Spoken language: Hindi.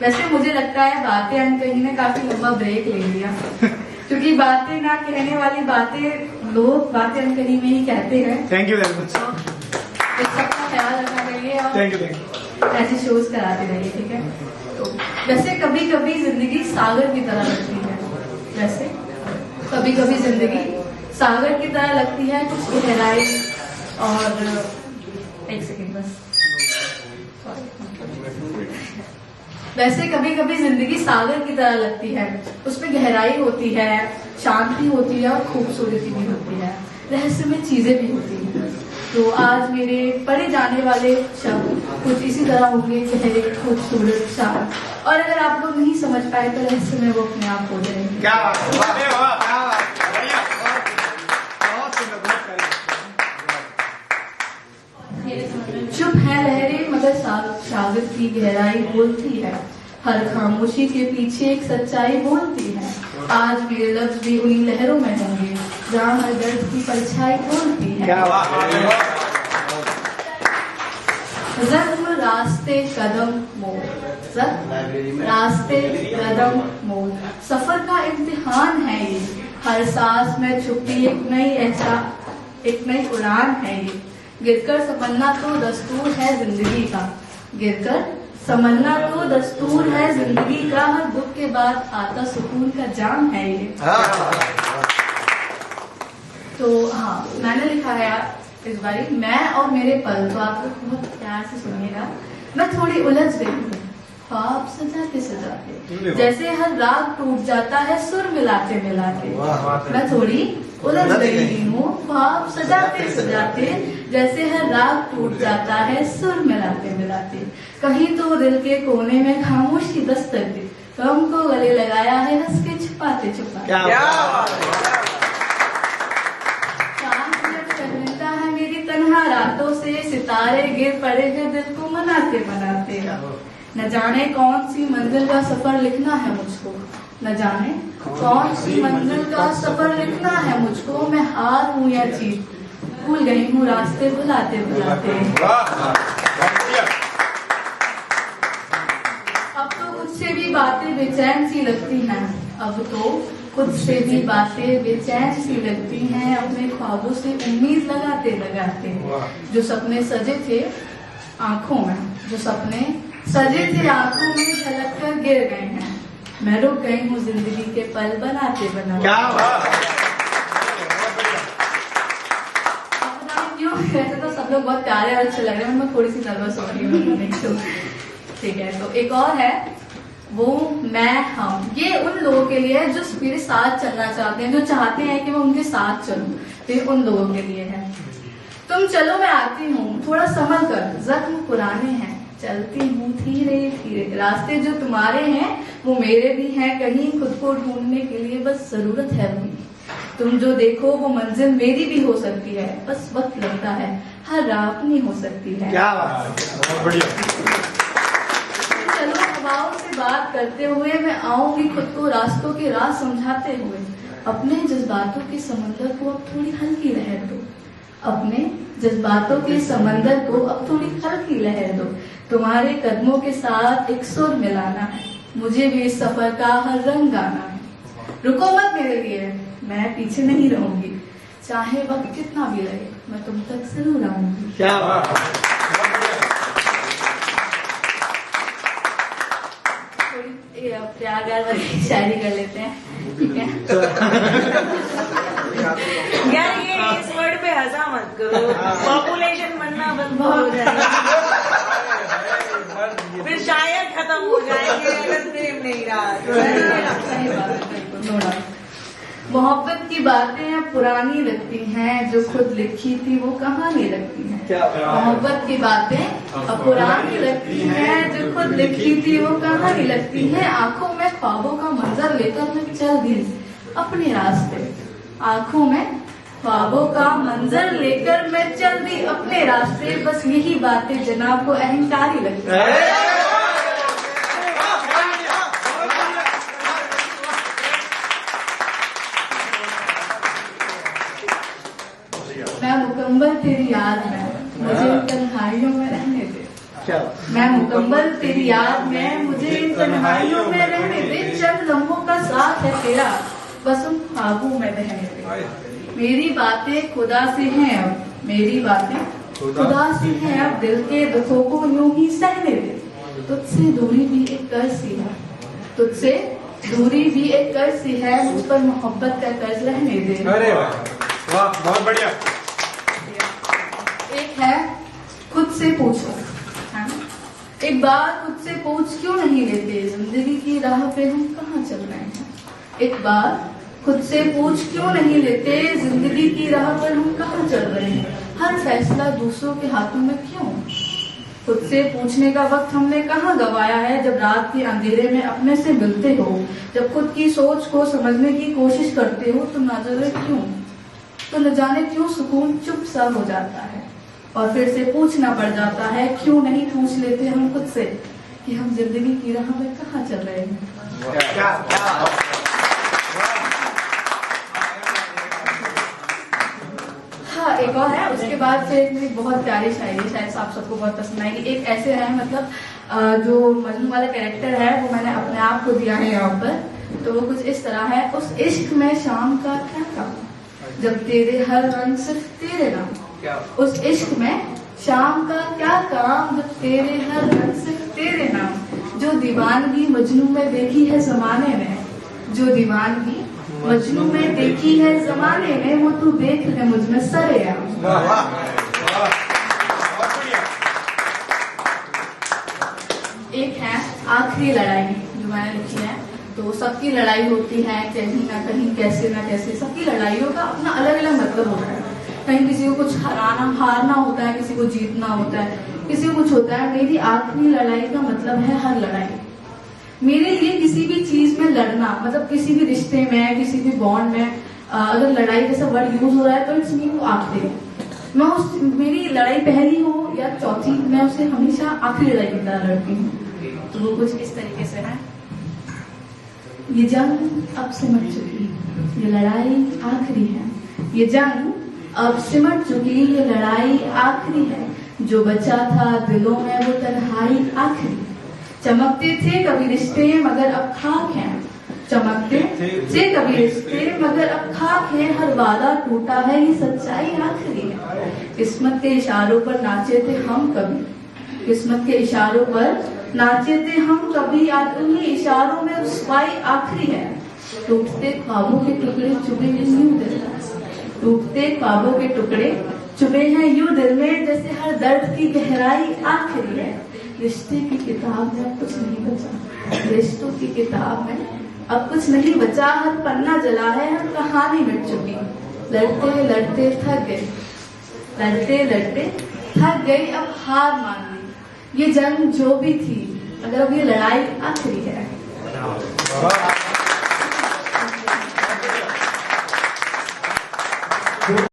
वैसे मुझे लगता है बातें अनकही ने काफी लंबा ब्रेक ले लिया क्योंकि बातें ना कहने वाली बातें लोग बातें अनकही में ही कहते हैं। Thank you very much. इस सबका ख्याल रखा करिए और थैंक यू। ऐसे शोज कराते रहिए, ठीक है। तो वैसे कभी कभी जिंदगी सागर की तरह लगती है, वैसे कभी कभी जिंदगी सागर की तरह लगती है, कुछ गहराई और एक सेकेंड बस। वैसे कभी कभी जिंदगी सागर की तरह लगती है, उसमें गहराई होती है, शांति होती है और खूबसूरती भी होती है, रहस्यमय चीजें भी होती हैं। तो आज मेरे पढ़े जाने वाले शब्द कुछ इसी तरह होंगे, गहरे, खूबसूरत, शांत, और अगर आप लोग नहीं समझ पाए तो रहस्यमय वो अपने आप हो जाएंगे। क्या बात चुप है लहरें मगर सागर की गहराई बोलती है, हर खामोशी के पीछे एक सच्चाई बोलती है। आज मेरे लफ्ज भी उन्हीं लहरों में होंगे जहाँ हर दर्द की परछाई बोलती है। जख्म रास्ते कदम मोड़, रास्ते कदम मोड़, सफर का इम्तिहान है ये, हर सांस में छुपी एक नई उड़ान है ये। गिरकर समझना तो दस्तूर है जिंदगी का, गिरकर समझना तो दस्तूर है जिंदगी का, हर दुख के बाद आता सुकून का जाम है ये। तो हाँ, मैंने लिखा है इस बारी मैं और मेरे पल, तो आप लोग बहुत प्यार से सुनिएगा। मैं थोड़ी उलझ गई हूँ ख्वाब सजाते सजाते, जैसे हर राग टूट जाता है सुर मिलाते मिलाते। मैं थोड़ी उलझ गई हूँ ख्वाब सजाते सजाते, जैसे हर राग टूट जाता है सुर मिलाते मिलाते। कहीं तो दिल के कोने में खामोशी दस्तक दे, गम को गले लगाया है हंस के छुपाते छुपाते। टहलता है मेरी तन्हा रातों से, सितारे गिर पड़े हैं दिल को मनाते मनाते। न जाने कौन सी मंजिल का सफर लिखना है मुझको, न जाने कौन सी मंजिल का सफर लिखना है मुझको। मैं हार हूँ या जीत, भूल गई हूँ रास्ते बुलाते बुलाते। अब तो मुझसे भी बातें बेचैन सी लगती हैं, अब तो खुद से भी बातें बेचैन सी लगती हैं, अपने ख्वाबों से उम्मीद लगाते लगाते। जो सपने सजे थे आंखों में, जो सपने सजे थे आंखों में झलक कर गिर गए हैं। मैं रुक गई हूँ जिंदगी के पल बनाते बनाते। क्यों वैसे तो सब लोग बहुत प्यारे और अच्छे लग रहे हैं, मैं थोड़ी सी नर्वस हो रही हूँ। ठीक है, तो एक और है वो मैं हम, ये उन लोगों के लिए है जो मेरे साथ चलना चाहते हैं, जो चाहते हैं कि मैं उनके साथ चलूं, तो ये उन लोगों के लिए है। तुम चलो मैं आती हूँ थोड़ा संभल कर, जख्म पुराने हैं चलती हूँ धीरे धीरे। रास्ते जो तुम्हारे हैं वो मेरे भी हैं, कहीं खुद को ढूंढने के लिए बस जरूरत है वही। तुम जो देखो वो मंजिल मेरी भी हो सकती है, बस वक्त लगता है, हर राह अपनी हो सकती है। क्या बढ़िया। चलो हवाओं से बात करते हुए मैं आऊंगी खुद को रास्तों के राह समझाते हुए। अपने जज्बातों के समंदर को अब थोड़ी हल्की लहर दो, अपने जज्बातों के समंदर को अब थोड़ी हल्की लहर दो। तुम्हारे कदमों के साथ एक सुर मिलाना है, मुझे भी इस सफर का हर रंग गाना है। रुको मत मेरे लिए, मैं पीछे नहीं रहूंगी, चाहे वक्त कितना भी लगे मैं तुम तक जरूर आऊंगी। क्या बात। थोड़ी प्यार वाली शायरी कर लेते हैं, ठीक है। यार ये इस वर्ड पे हंसा मत करो, पॉपुलेशन बनना बंद हो जाएगा, फिर शायद खत्म हो जाएंगे अगर प्रेम नहीं रहा। मोहब्बत की बातें अब पुरानी लगती हैं, जो खुद लिखी थी वो कहानी लगती है। मोहब्बत की बातें अब पुरानी लगती हैं, जो खुद लिखी थी वो कहानी लगती है। आंखों में ख्वाबों का मंजर लेकर मैं चल दी अपने रास्ते, आंखों में ख्वाबों का मंजर लेकर मैं चल दी अपने रास्ते। बस यही बातें जनाब को अहंकारी लगती है। मैं मुकम्मल तेरी याद में, मुझे इन तन्हाइयों में रहने दे। मैं मुकम्मल तेरी याद में, मुझे इन तन्हाइयों में रहने दे, चंद लम्हों का साथ है तेरा, बस उन ख्वाबों में बहने दे। मेरी बातें खुदा से हैं अब, मेरी बातें खुदा से हैं अब, दिल के दुखों को यूं ही सहने दे। तुझसे दूरी भी एक कर्ज सी है, तुझसे दूरी भी एक कर्ज सी है, मुझ पर मोहब्बत का कर्ज रहने दे। अरे वाह वाह, बहुत बढ़िया। एक है खुद से पूछो, है ना? एक बार खुद से पूछ क्यों नहीं लेते, जिंदगी की राह पे हम कहाँ चल रहे हैं। एक बार खुद से पूछ क्यों नहीं लेते, जिंदगी की राह पर हम कहाँ चल रहे हैं। हर फैसला दूसरों के हाथों में क्यों। खुद से पूछने का वक्त हमने कहाँ गवाया है, जब रात के अंधेरे में अपने से मिलते हो, जब खुद की सोच को समझने की कोशिश करते हो, तो न जाने क्यों, तो न जाने क्यों सुकून चुप सा हो जाता है और फिर से पूछना पड़ जाता है। क्यों नहीं पूछ लेते हम खुद से कि हम जिंदगी की राह में कहाँ चल रहे हैं। हाँ, एक और है, उसके बाद से एक बहुत प्यारी शायरी, शायद आप सबको बहुत पसंद आएगी। एक ऐसे है, मतलब जो मजनू वाला कैरेक्टर है वो मैंने अपने आप को दिया है यहाँ पर, तो वो कुछ इस तरह है। उस इश्क में शाम का क्या काम, जब तेरे हर रंग सिर्फ तेरे नाम। उस इश्क में शाम का क्या काम, जब तेरे हर रंग सिर्फ तेरे नाम। जो दीवानगी मजनू में देखी है जमाने में, जो दीवानगी मजनू में देखी है जमाने में, वो तू देख ले मुझ में सरेआम। एक है आखिरी लड़ाई, जो मैंने लिखी है। तो सबकी लड़ाई होती है कहीं ना कहीं, कैसे ना कैसे। सबकी लड़ाइयों का अपना अलग अलग मतलब होता है। कहीं किसी को कुछ हारना होता है, किसी को जीतना होता है, किसी को कुछ होता है। मेरी आखिरी लड़ाई का मतलब है हर लड़ाई। मेरे लिए किसी भी चीज में लड़ना, मतलब किसी भी रिश्ते में, किसी भी बॉन्ड में अगर लड़ाई जैसा वर्ड यूज हो रहा है तो इट्स मीन वो आखिरी। मैं उस मेरी लड़ाई पहली हो या चौथी, मैं उसे हमेशा आखिरी लड़ाई की तरह लड़ती हूँ। तो वो कुछ इस तरीके से है। ये जंग अब सिमट चुकी, ये लड़ाई आखिरी है। ये जंग अब सिमट चुकी, ये लड़ाई आखिरी है। जो बचा था दिलों में वो तन्हाई आखिरी। चमकते थे कभी रिश्ते मगर अब खाक हैं, चमकते थे कभी रिश्ते मगर अब खाक हैं। हर वादा टूटा है, ये सच्चाई आखिरी है। किस्मत के इशारों पर नाचे थे हम कभी, किस्मत के इशारों पर नाचे थे हम कभी। आज उन्हीं इशारों में रुसवाई आखिरी है। टूटते ख्वाबों के टुकड़े चुभे हैं यूं दिल में, टूटते ख्वाबों के टुकड़े चुभे हैं यूं दिल में, जैसे हर दर्द की गहराई आखिरी है। रिश्ते की किताब में अब कुछ नहीं बचा, रिश्तों की किताब में अब कुछ नहीं बचा। हर पन्ना जला है, हर कहानी मिट चुकी। लड़ते लड़ते थक गए, लड़ते लड़ते थक गई, अब हार मान ली। ये जंग जो भी थी, अगर अब ये लड़ाई आखिरी है।